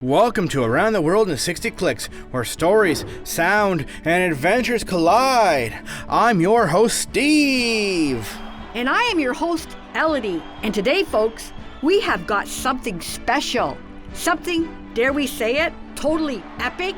Welcome to Around the World in 60 Clicks, where stories, sound, and adventures collide. I'm your host, Steve. And I am your host, Elodie. And today, folks, we have got something special. Something, dare we say it, totally epic?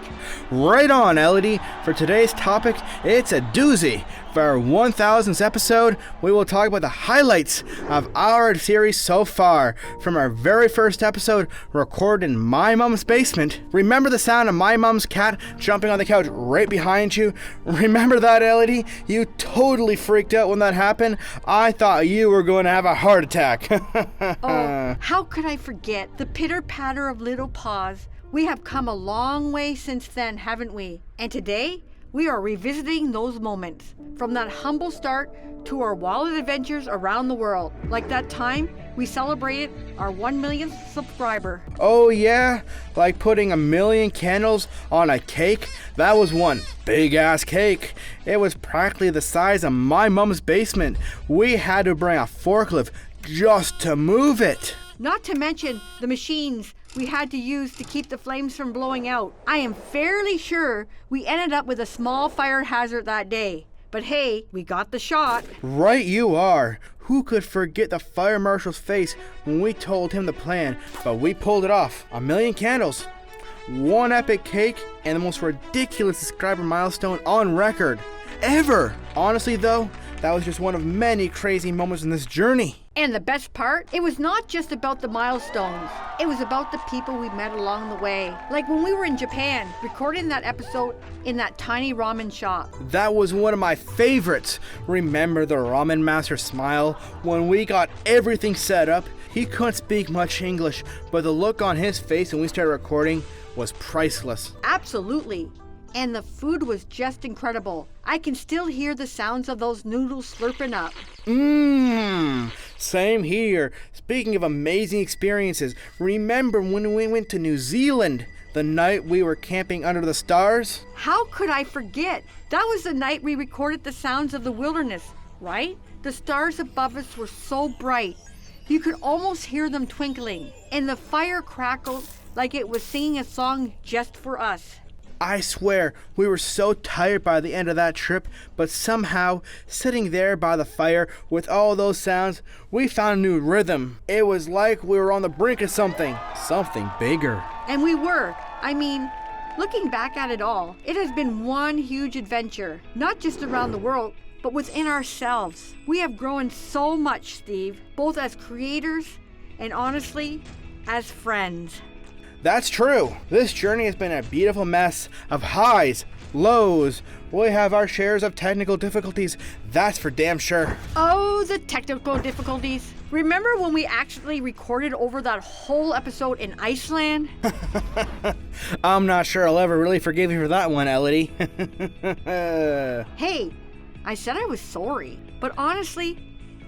Right on, Elodie. For today's topic, it's a doozy. For our 1000th episode, we will talk about the highlights of our series so far. From our very first episode, recorded in my mom's basement. Remember the sound of my mom's cat jumping on the couch right behind you? Remember that, Elodie? You totally freaked out when that happened. I thought you were going to have a heart attack. Oh, how could I forget the pitter-patter of little paws? We have come a long way since then, haven't we? And today, we are revisiting those moments, from that humble start to our wild adventures around the world. Like that time we celebrated our 1 millionth subscriber. Oh yeah? Like putting 1 million candles on a cake? That was one big ass cake. It was practically the size of my mom's basement. We had to bring a forklift just to move it. Not to mention the machines we had to use to keep the flames from blowing out. I am fairly sure we ended up with a small fire hazard that day. But hey, we got the shot. Right you are. Who could forget the fire marshal's face when we told him the plan? But we pulled it off. 1 million candles, one epic cake, and the most ridiculous subscriber milestone on record ever. Honestly though, that was just one of many crazy moments in this journey. And the best part, it was not just about the milestones. It was about the people we met along the way. Like when we were in Japan, recording that episode in that tiny ramen shop. That was one of my favorites. Remember the ramen master's smile when we got everything set up? He couldn't speak much English, but the look on his face when we started recording was priceless. Absolutely. And the food was just incredible. I can still hear the sounds of those noodles slurping up. Same here. Speaking of amazing experiences, remember when we went to New Zealand? The night we were camping under the stars? How could I forget? That was the night we recorded the sounds of the wilderness, right? The stars above us were so bright. You could almost hear them twinkling. And the fire crackled like it was singing a song just for us. I swear, we were so tired by the end of that trip, but somehow, sitting there by the fire with all those sounds, we found a new rhythm. It was like we were on the brink of something bigger. And we were. I mean, looking back at it all, it has been one huge adventure, not just around the world, but within ourselves. We have grown so much, Steve, both as creators and honestly, as friends. That's true. This journey has been a beautiful mess of highs, lows. We have our shares of technical difficulties, that's for damn sure. Oh, the technical difficulties. Remember when we actually recorded over that whole episode in Iceland? I'm not sure I'll ever really forgive you for that one, Elodie. Hey, I said I was sorry, but honestly,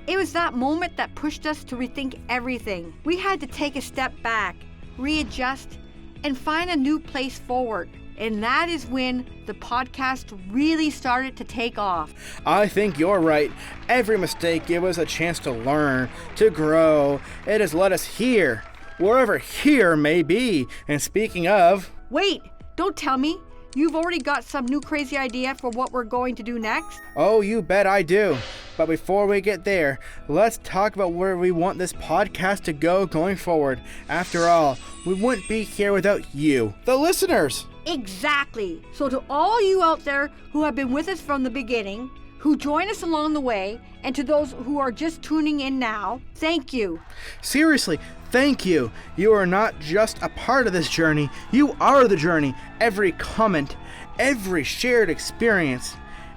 it was that moment that pushed us to rethink everything. We had to take a step back, readjust, and find a new place forward. And that is when the podcast really started to take off. I think you're right. Every mistake gave us a chance to learn, to grow. It has led us here, wherever here may be. And speaking of... Wait, don't tell me. You've already got some new crazy idea for what we're going to do next? Oh, you bet I do. But before we get there, let's talk about where we want this podcast to go going forward. After all, we wouldn't be here without you, the listeners. Exactly. So to all you out there who have been with us from the beginning, who join us along the way, and to those who are just tuning in now, thank you. Seriously, thank you. You are not just a part of this journey, you are the journey. Every comment, every shared experience,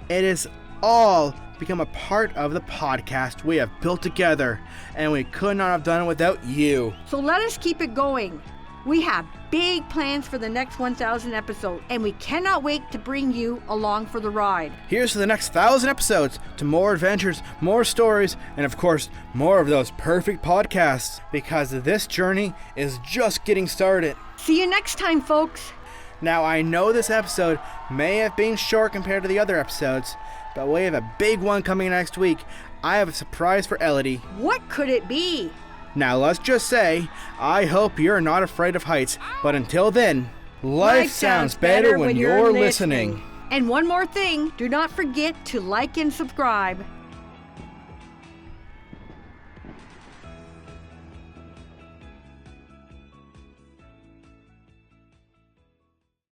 it is all become a part of the podcast we have built together, and we could not have done it without you. So let us keep it going. We have big plans for the next 1,000 episodes, and we cannot wait to bring you along for the ride. Here's to the next 1,000 episodes, to more adventures, more stories, and of course, more of those perfect podcasts, because this journey is just getting started. See you next time, folks. Now, I know this episode may have been short compared to the other episodes, but we have a big one coming next week. I have a surprise for Elodie. What could it be? Now let's just say, I hope you're not afraid of heights, but until then, life sounds better when you're listening. And one more thing, do not forget to like and subscribe.